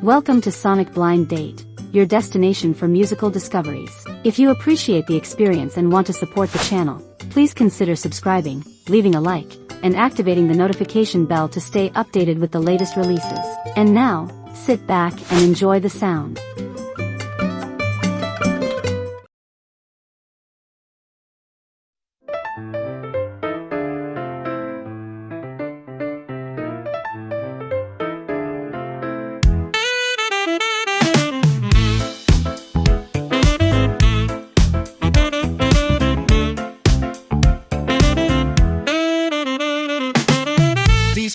Welcome to Sonic Blind Date, your destination for musical discoveries. If you appreciate the experience and want to support the channel, please consider subscribing, leaving a like, and activating the notification bell to stay updated with the latest releases. And now, sit back and enjoy the sound.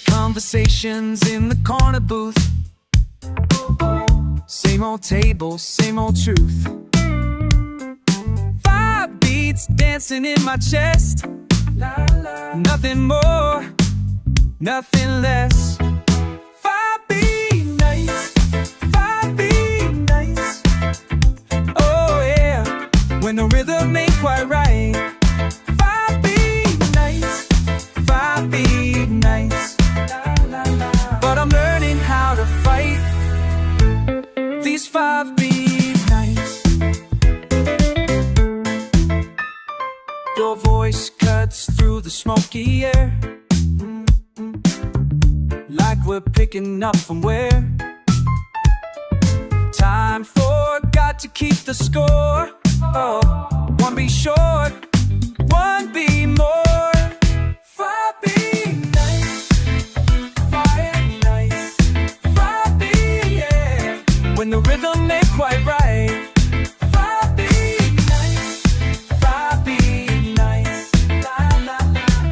Conversations in the corner booth. Same old table, same old truth. 5 beats dancing in my chest. Nothing more, nothing less. 5 beat nights, 5 beat nights. Oh yeah, when the rhythm ain't quite right. 5 beat nights, 5 beat nights. But I'm learning how to fight these 5 beat nights. Your voice cuts through the smoky air, like we're picking up from where time forgot to keep the score. Oh, 1 beat short, 1 beat more. 5 beat nights, 5 nights, 5 beat, yeah. When the rhythm ain't quite right. 5 beat nights, 5 beat nights.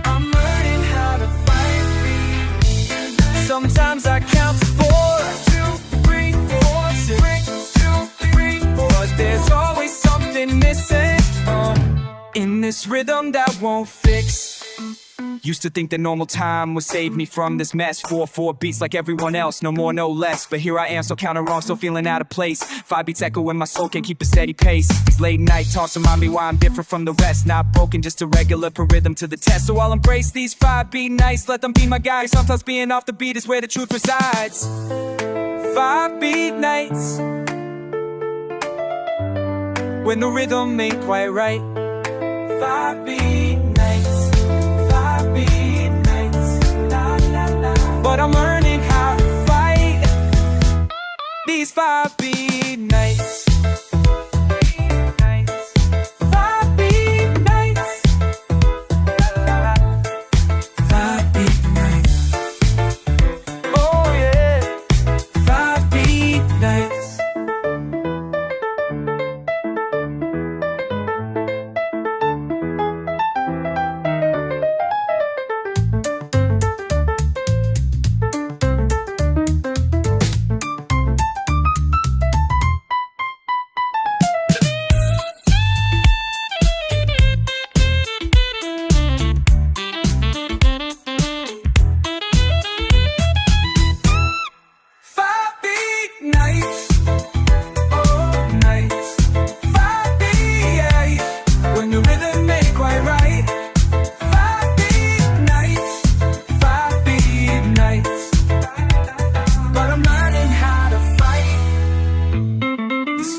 I'm learning how to fight beat. Sometimes I count to 4, 2, 3, 4, 6, 2, 3, 4. But there's always something missing in this rhythm that won't fix. Used to think that normal time would save me from this mess. 4/4 beats like everyone else, no more, no less. But here I am, so counter wrong, still feeling out of place. 5 beats echo in my soul, can't keep a steady pace. These late night talks remind me why I'm different from the rest. Not broken, just a regular, put rhythm to the test. So I'll embrace these 5 beat nights, let them be my guide. Sometimes being off the beat is where the truth resides. 5 beat nights, when the rhythm ain't quite right. 5 beat nights, 5 beat nights. But I'm learning how to fight these 5 beat nights. 5 beat nights, 5 beat nights. Oh yeah, 5 beat nights.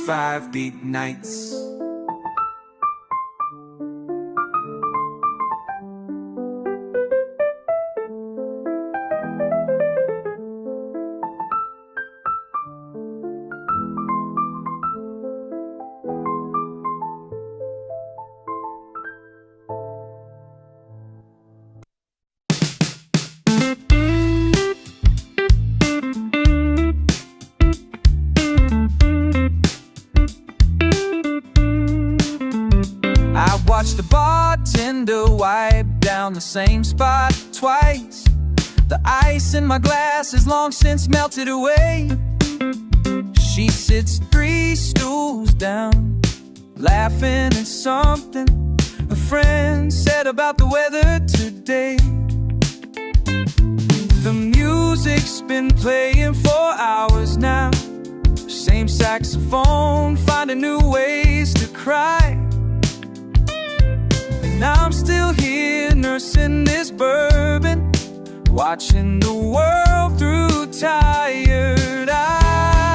Five beat nights. Watch the bartender wipe down the same spot twice. The ice in my glass has long since melted away. She sits 3 stools down, laughing at something a friend said about the weather today. The music's been playing for hours now. Same saxophone, finding new ways to cry. And I'm still here nursing this bourbon, watching the world through tired eyes.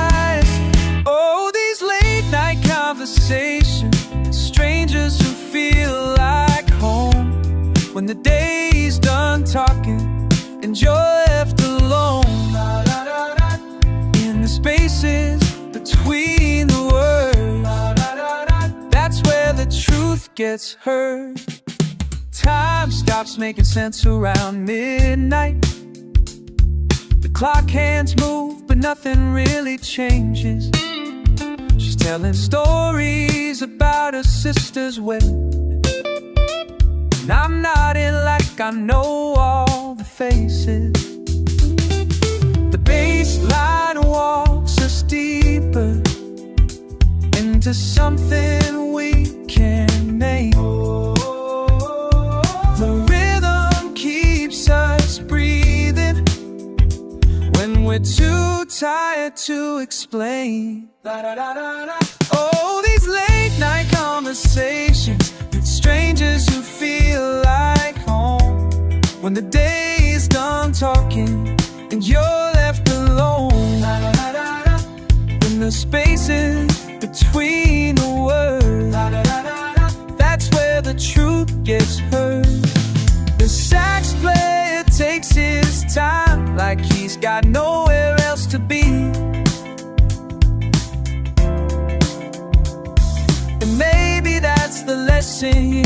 the day's done talking and you're left alone in the spaces between the words. That's where the truth gets heard. Time stops making sense around midnight. The clock hands move, but nothing really changes. She's telling stories about her sister's wedding, and I'm nodding like I know all the faces. The bass line walks us deeper into something we can name. The rhythm keeps us breathing when we're too tired to explain. Oh, these late night conversations with strangers who feel like home, when the day is done talking and you're left alone in the spaces between the words. That's where the truth gets heard. The sax player takes his time like he's got nowhere else to be. And maybe that's the lesson here.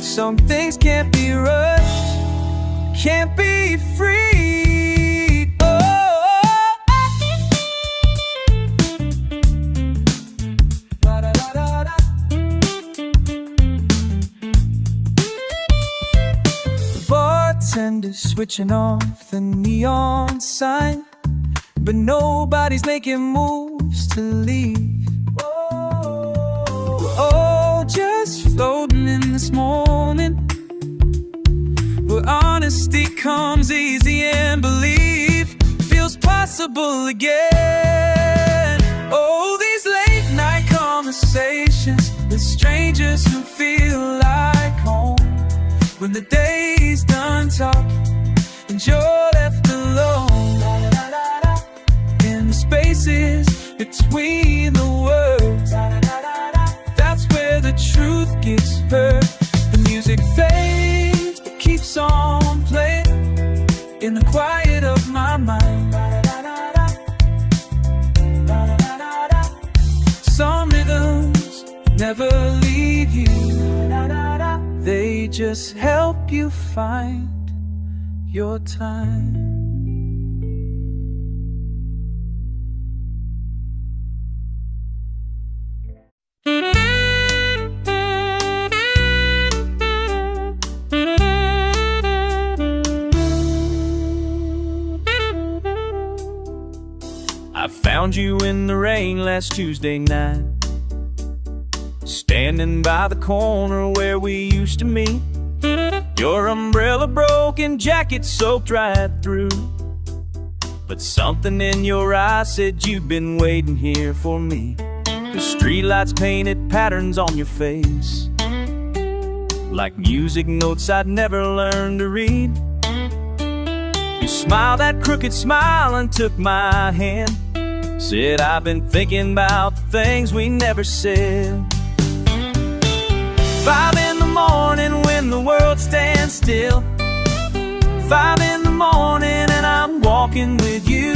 Some things can't be rushed, can't be free. Oh, the bartender's switching off the neon sign, but nobody's making moves to leave. Oh, just floating in this morning, where honesty comes easy and belief feels possible again. Oh, these late night conversations with strangers who feel like home, when the day's done talking and you're left alone in the spaces between the words. That's where the truth gets heard. The music fades but keeps on playing in the quiet of my mind. Some rhythms never leave you, they just help you find your time. I found you in the rain last Tuesday night, standing by the corner where we used to meet. Your umbrella broke and jacket soaked right through, but something in your eyes said you've been waiting here for me. The streetlights painted patterns on your face, like music notes I'd never learned to read. You smiled that crooked smile and took my hand, said I've been thinking about the things we never said. 5 in the morning when the world stands still, 5 in the morning and I'm walking with you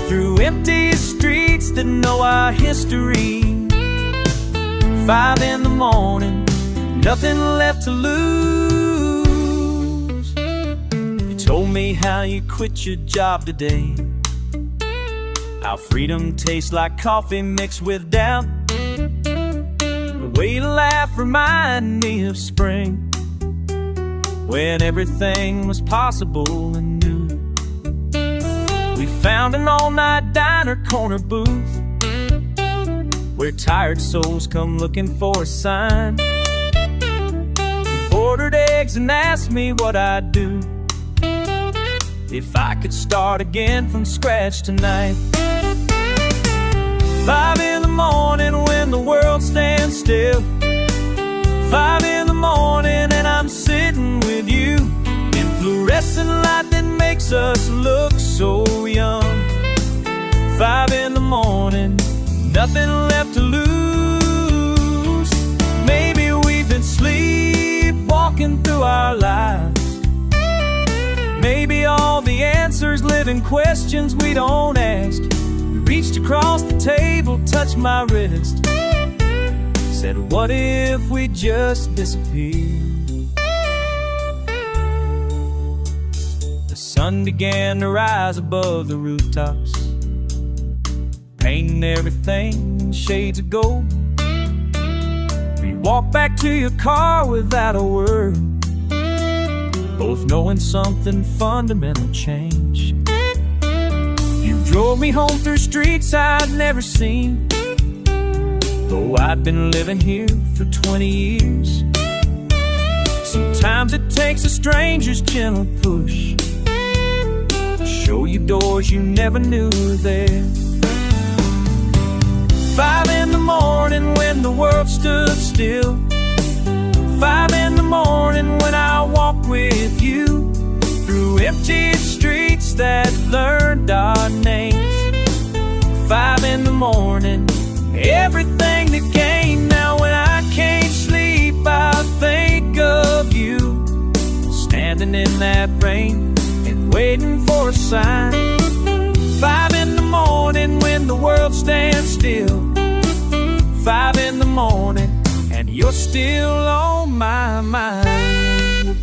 through empty streets that know our history. 5 in the morning, nothing left to lose. You told me how you quit your job today, how freedom tastes like coffee mixed with doubt. The way you laugh reminded me of spring, when everything was possible and new. We found an all-night diner corner booth, where tired souls come looking for a sign. You ordered eggs and asked me what I'd do if I could start again from scratch tonight. 5 in the morning when the world stands still, 5 in the morning and I'm sitting with you in fluorescent light that makes us look so young. 5 in the morning, nothing left to lose. Maybe we've been sleepwalking through maybe all the answers live in questions we don't ask. You reached across the table, touched my wrist, said, what if we just disappeared? The sun began to rise above the rooftops, painting everything in shades of gold. You walked back to your car without a word, both knowing something fundamental changed. You drove me home through streets I'd never seen, though I'd been living here for 20 years. Sometimes it takes a stranger's gentle push to show you doors you never knew were there. 5 in the morning when the world stood still, 5 in the morning when I walked with you through empty streets that learned our names. 5 in the morning, everything that gained. Now when I can't sleep, I think of you, standing in that rain and waiting for a sign. 5 in the morning when the world stands still, 5 in the morning and you're still on my mind.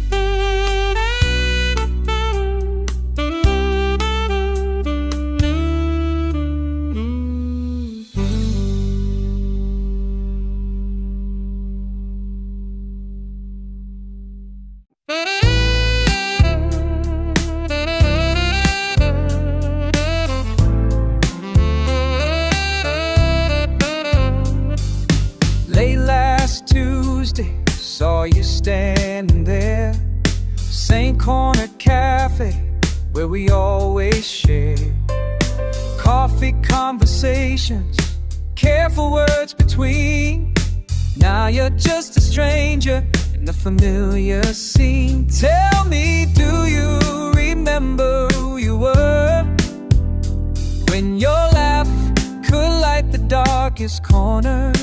Late last Tuesday, saw you standing there, same corner cafe where we always share. Coffee conversations, careful words between. Now you're just a stranger in the familiar scene. Tell me, do you remember who you were, when your laugh could light the darkest corner?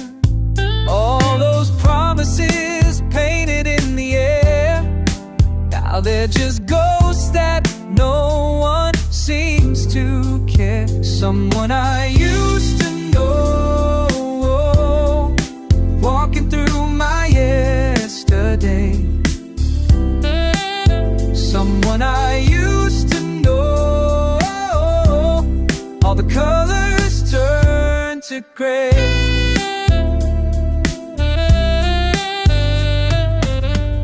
All those promises painted in the air, now they're just ghosts that no one seems to care. Someone I used to know, walking through my yesterday. Someone I used to know, all the colors turn to gray.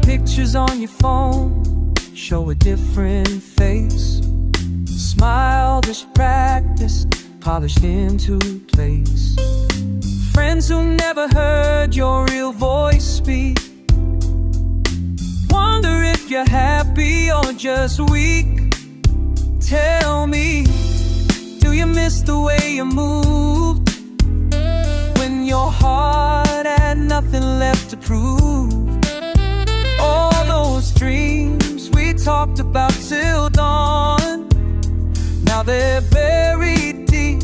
Pictures on your phone show a different face, smile that's practiced, polished into place. Friends who never heard your real voice speak, wonder if you're happy or just weak. Tell me, do you miss the way you moved, when your heart had nothing left to prove? All those dreams we talked about till dawn, now they're buried deep,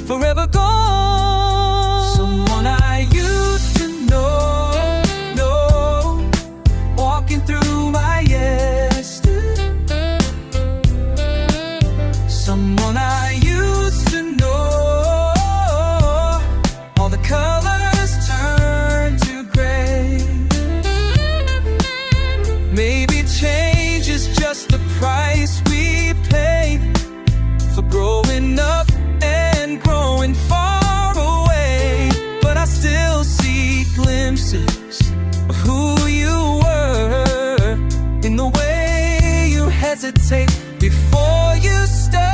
forever gone. Someone I used to know, walking through my yesterday. Someone I used to know, all the colors turn to gray. Maybe change is just the price we pay for growing up and growing far away. But I still see glimpses of who you were, in the way you hesitate before you start.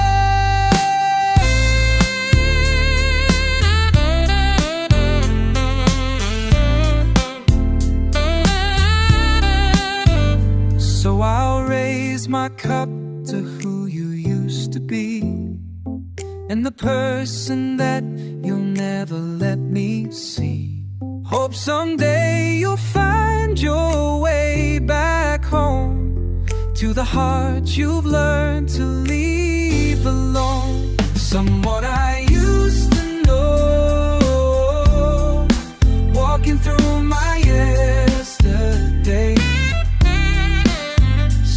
So I'll raise my cup to who you used to be, and the person that you'll never let me see. Hope someday you'll find your way back home, to the heart you've learned to leave alone. Someone I used to know, walking through my yesterday.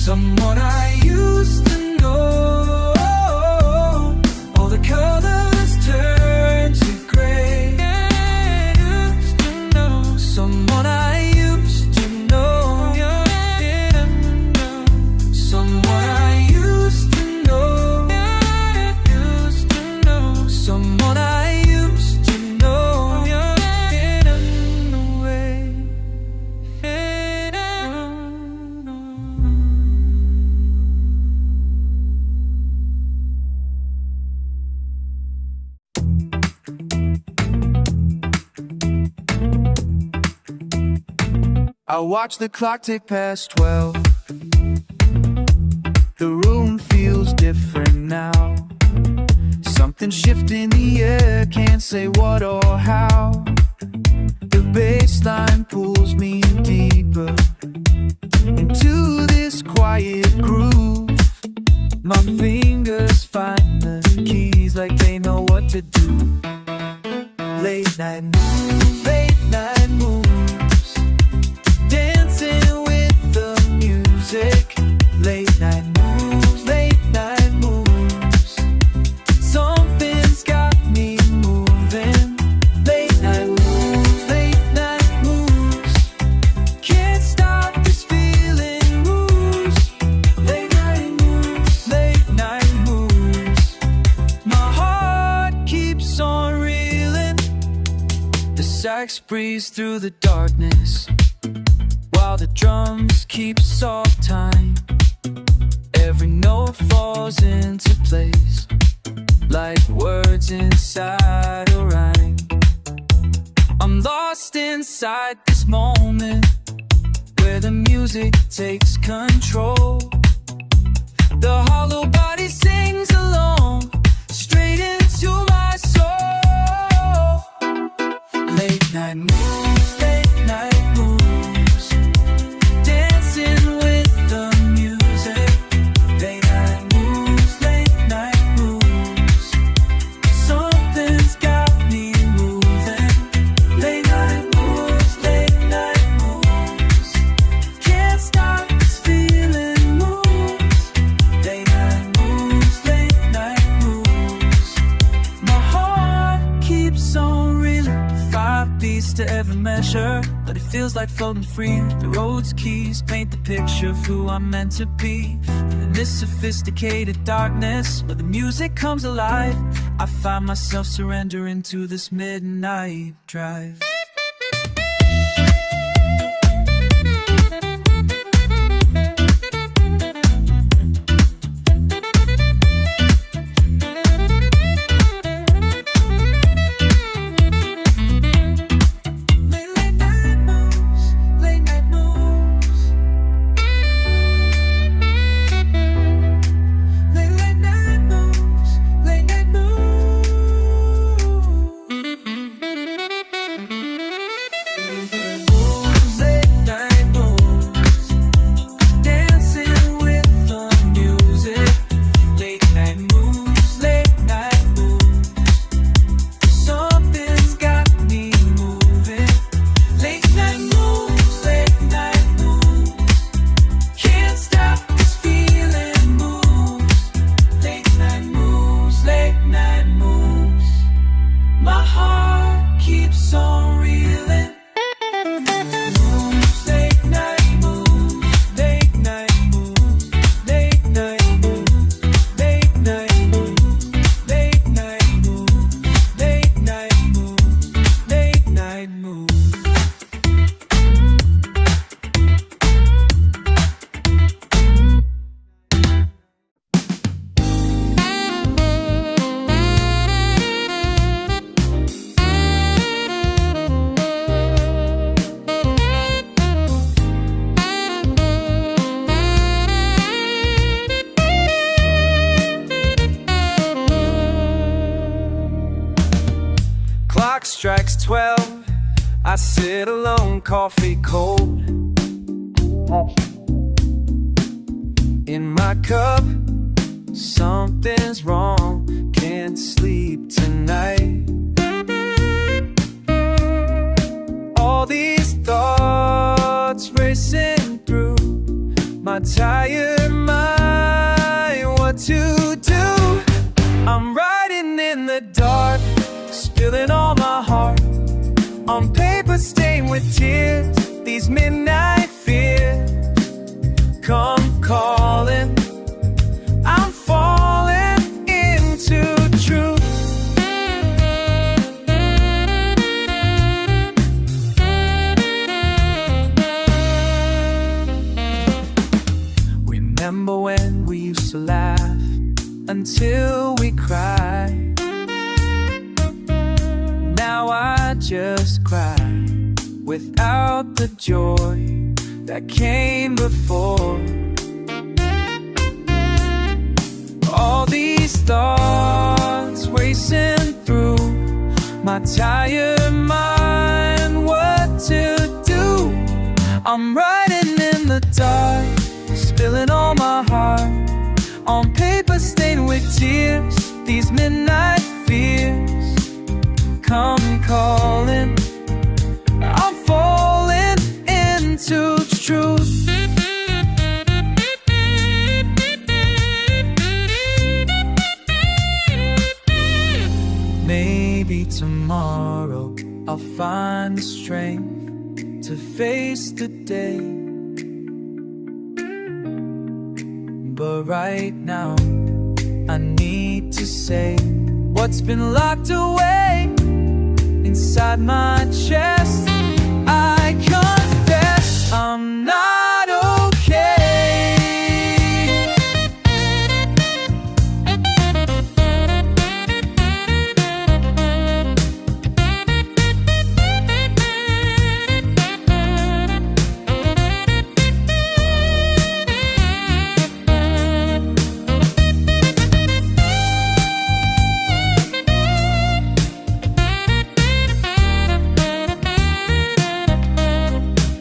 Someone I used I watch the clock tick past 12. The room feels different now. Something shift in the air, can't say what or how. The bass line pulls me deeper into this quiet groove. My fingers find the keys like they know what to do. Late night moves, late night moves, dancing with the music. Late night moves, late night moves, something's got me moving. Late night moves, can't stop this feeling moves. Late night moves, late night moves, my heart keeps on reeling. The sax breeze through the darkness, while the drums keep soft time. Every note falls into place, like words inside a rhyme. I'm lost inside this moment, where the music takes control. The hollow body sings along, straight into my soul. Late night moves, late night moves, dancing with the music. Late night moves, late night moves, something's got me moving. Late night moves, can't stop this feeling moves. Late night moves, my heart keeps on reeling. 5 beats to every measure, but it feels like floating free. The road's keys paint the picture of who I'm meant to be. And in this sophisticated darkness, where the music comes alive, I find myself surrendering to this midnight drive. Clock strikes 12, I sit alone, coffee cold in my cup. Something's wrong, can't sleep tonight. All these thoughts racing through my tired mind. What to do? I'm riding in the dark, spilling all my heart on paper stained with tears. These midnight fears come calling. I'm falling into truth. Remember when we used to laugh until we cried? Now I just cry without the joy that came before. All these thoughts racing through my tired mind, what to do? I'm writing in the dark, spilling all my heart on paper stained with tears. These midnight fears come calling, I'm falling into truth. Maybe tomorrow I'll find the strength to face the day, but right now I need to say what's been locked away inside my chest. I confess I'm not okay.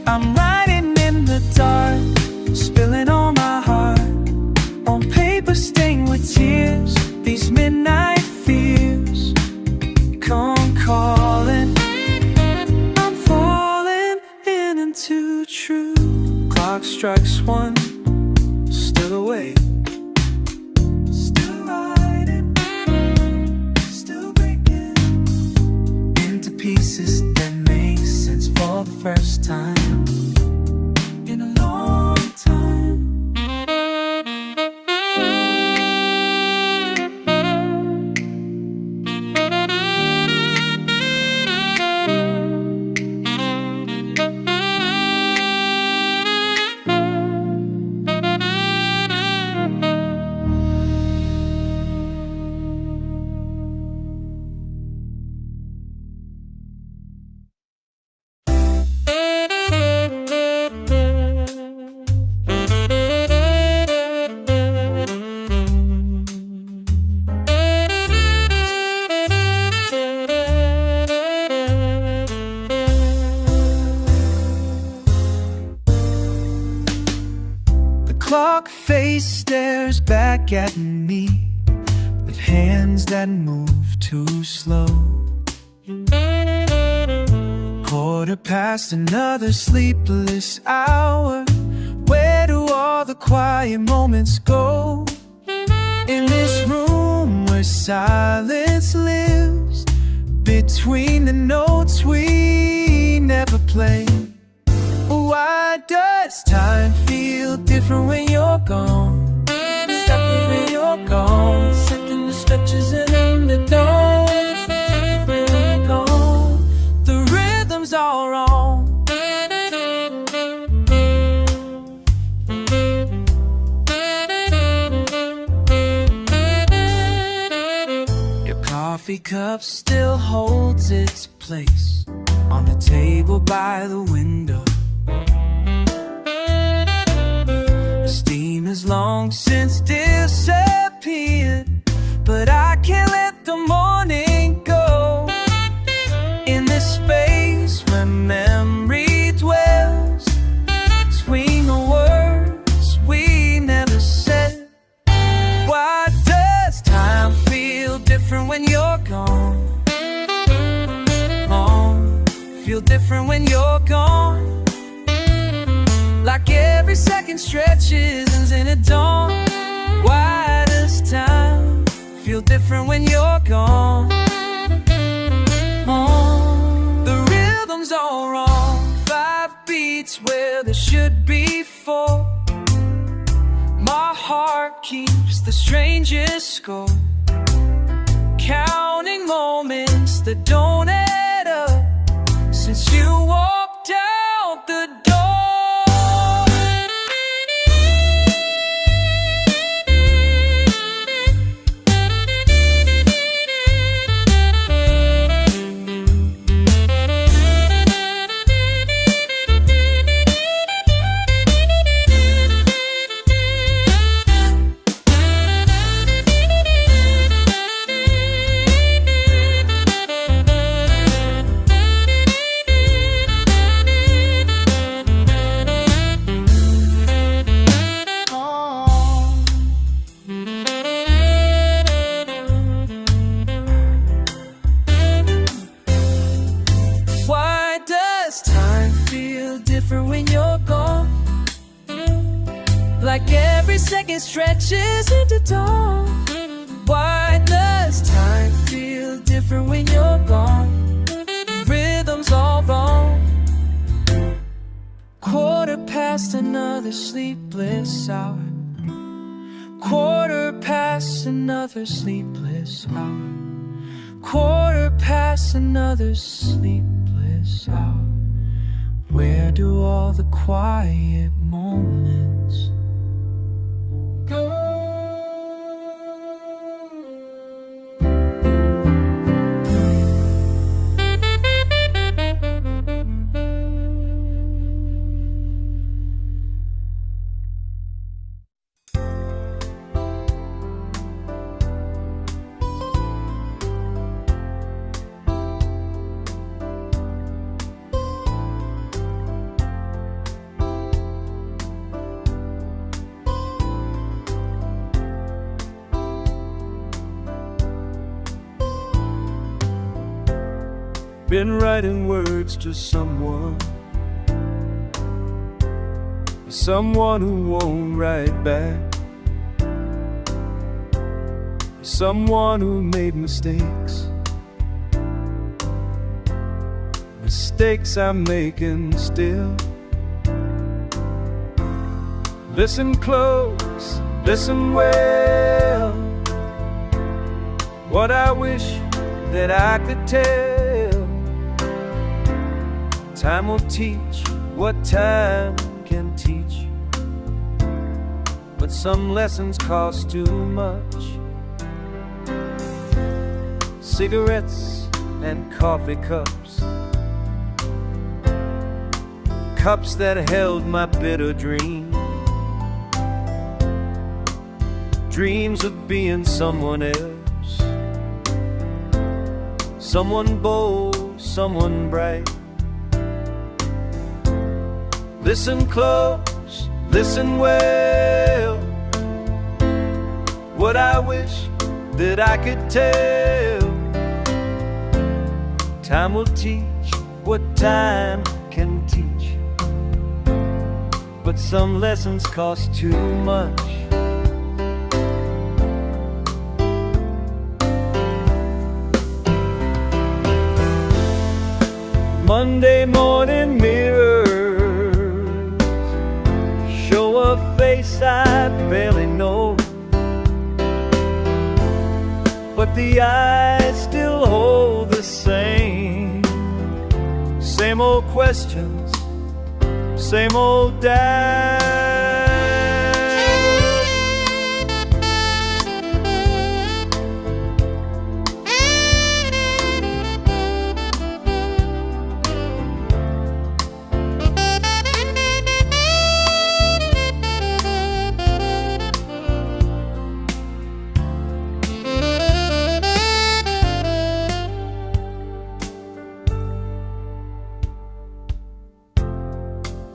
I'm writing in the dark, spilling all my heart on paper stained with tears. These midnight fears come calling, I'm falling into truth. Clock strikes one, still awake, still riding, still breaking into pieces that make sense for the first time in a long time. Clock face stares back at me with hands that move too slow. 1:15, another sleepless hour. Where do all the quiet moments go? In this room where silence lives between the notes we never play. Why does time feel different when you're gone? Stopping when you're gone, second the stretches in the dawn. When you're gone, the rhythm's all wrong. Your coffee cup still holds its place on the table by the window. Steam has long since disappeared, but I can't let the morning go. In this space where memory dwells between the words we never said. Why does time feel different when you're gone? Oh, feel different when you're gone. Like every second stretches in a dawn. Why does time feel different when you're gone? Oh, the rhythm's all wrong. 5 beats where there should be 4. My heart keeps the strangest score, counting moments that don't add up since you walked out the door. you're gone. Like every second stretches into dawn. Why does time feel different when you're gone? Rhythm's all wrong. Quarter past another sleepless hour. Quarter past another sleepless hour. Quarter past another sleepless hour. Where do all the quiet moments go? Been writing words to someone, someone who won't write back, someone who made mistakes, mistakes I'm making still. Listen close, listen well, what I wish that I could tell. Time will teach what time can teach, but some lessons cost too much. Cigarettes and coffee cups, cups that held my bitter dreams, dreams of being someone else, someone bold, someone bright. Listen close, listen well, what I wish that I could tell. Time will teach what time can teach, but some lessons cost too much. Monday morning mirrors show a face I barely know, but the eyes still hold the same old questions, same old doubt.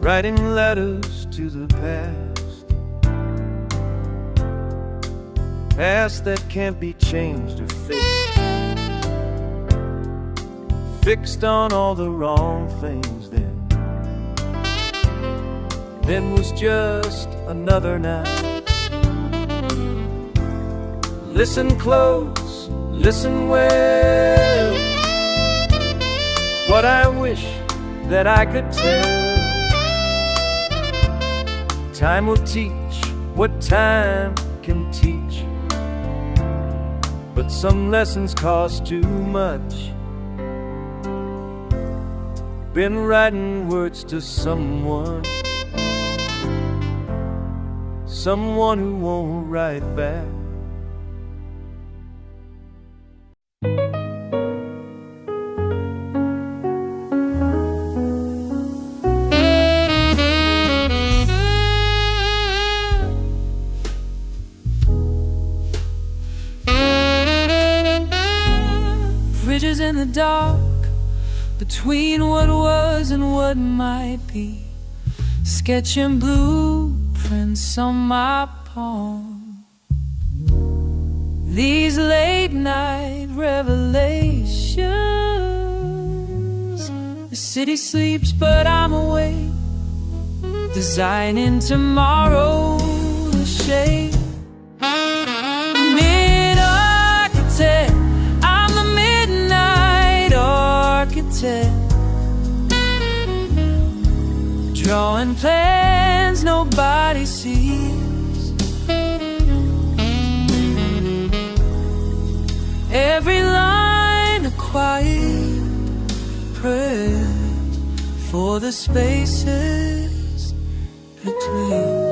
Writing letters to the past that can't be changed or fixed on all the wrong things then was just another night. Listen close, listen well, what I wish that I could tell. Time will teach what time can teach, but some lessons cost too much. Been writing words to someone who won't write back. Bridges in the dark between what was and what might be, sketching blueprints on my palm. These late night revelations. The city sleeps but I'm awake, designing tomorrow's shape. Mid-architect, I'm the midnight architect, drawing plans nobody sees. Every line a quiet prayer for the spaces between.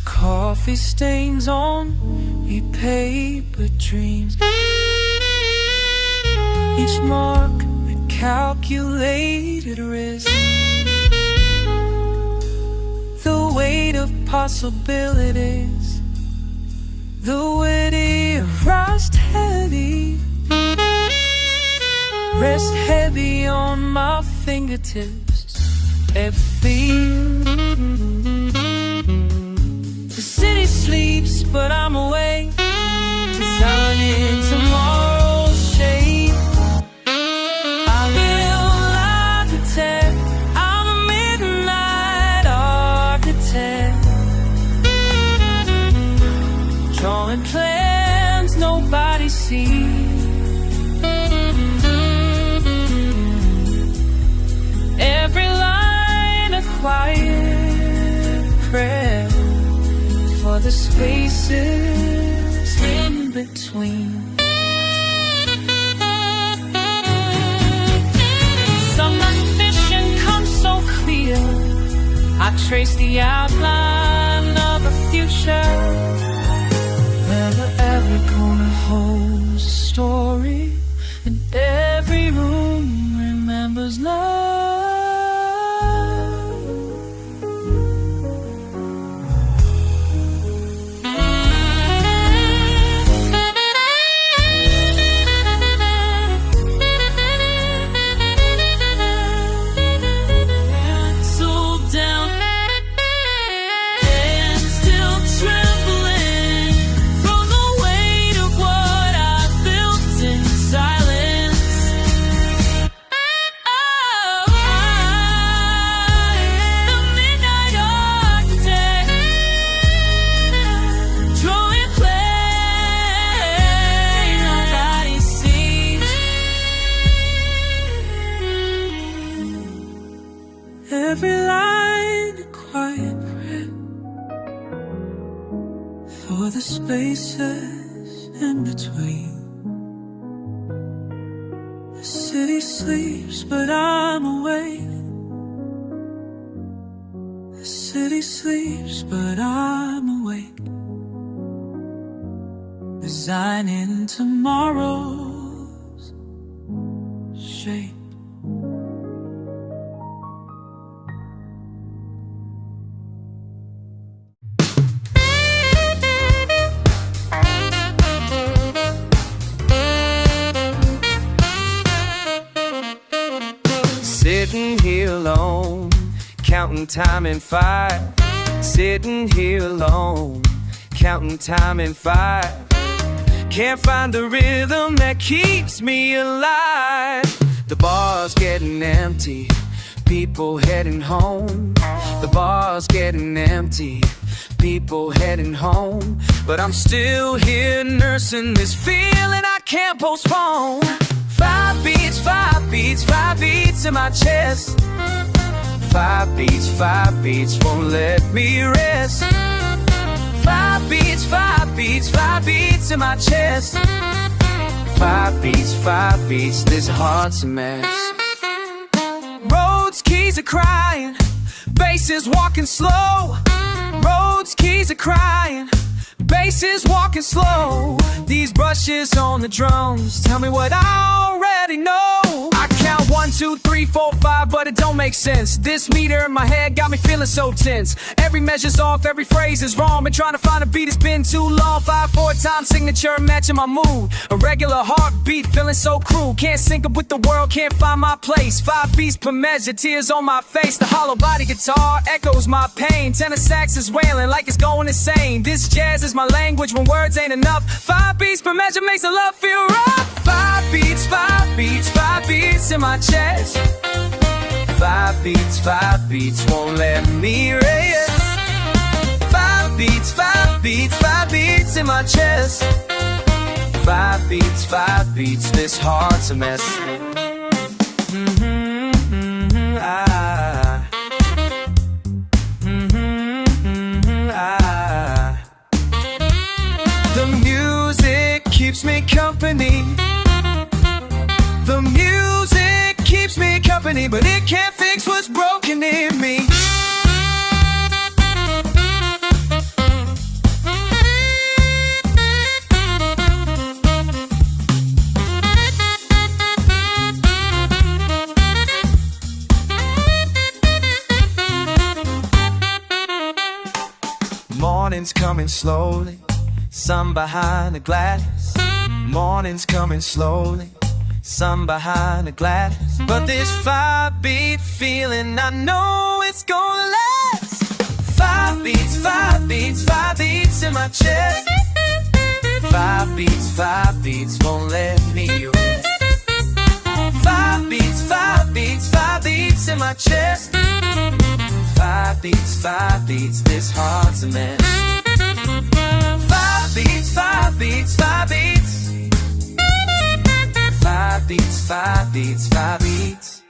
Coffee stains on a paper dreams, each mark a calculated risk. The weight of possibilities, the witty rust heavy, rest heavy on my fingertips. The city sleeps, but I'm awake, designing tomorrow's shape. I'm an architect, I'm a midnight architect, drawing plans nobody sees. Every line a quiet prayer for the spaces in between. Summer vision comes so clear, I trace the outline of a future where every corner holds a story and every room remembers love. Every line a quiet prayer for the spaces in between. The city sleeps, but I'm awake. The city sleeps, but I'm awake, designing tomorrow's shape. Sitting here alone, counting time in five. Sitting here alone, counting time in five. Can't find the rhythm that keeps me alive. The bar's getting empty, people heading home. The bar's getting empty, people heading home. But I'm still here nursing this feeling I can't postpone. 5 beats, 5 beats, 5 beats in my chest. 5 beats won't let me rest. 5 beats, 5 beats, 5 beats in my chest. 5 beats, this heart's a mess. Roads, keys are crying, bass is walking slow. Roads, keys are crying, bass is walking slow. These brushes on the drums tell me what I already know. I count 1, 2, 3, 4, 5, but it don't make sense. This meter in my head got me feeling so tense. Every measure's off, every phrase is wrong. Been trying to find a beat, it's been too long. 5/4 time signature matching my mood. A regular heartbeat, feeling so cruel. Can't sync up with the world, can't find my place. 5 beats per measure, tears on my face. The hollow body guitar echoes my pain. Tenor sax is wailing like it's going insane. This jazz is my language when words ain't enough. 5 beats per measure makes the love feel rough. 5 beats, 5 beats, 5 beats beats in my chest. 5 beats won't let me rest. 5 beats in my chest. 5 beats, this heart's a mess. The music keeps me company. The music keeps me company, but it can't fix what's broken in me. Morning's coming slowly, sun behind the glass. Morning's coming slowly, sun behind the glass. But this 5 beat feeling, I know it's gonna last. 5 beats in my chest. 5 beats won't let me rest. 5 beats in my chest. 5 beats, this heart's a mess. 5 beats. 5 beats, 5 beats.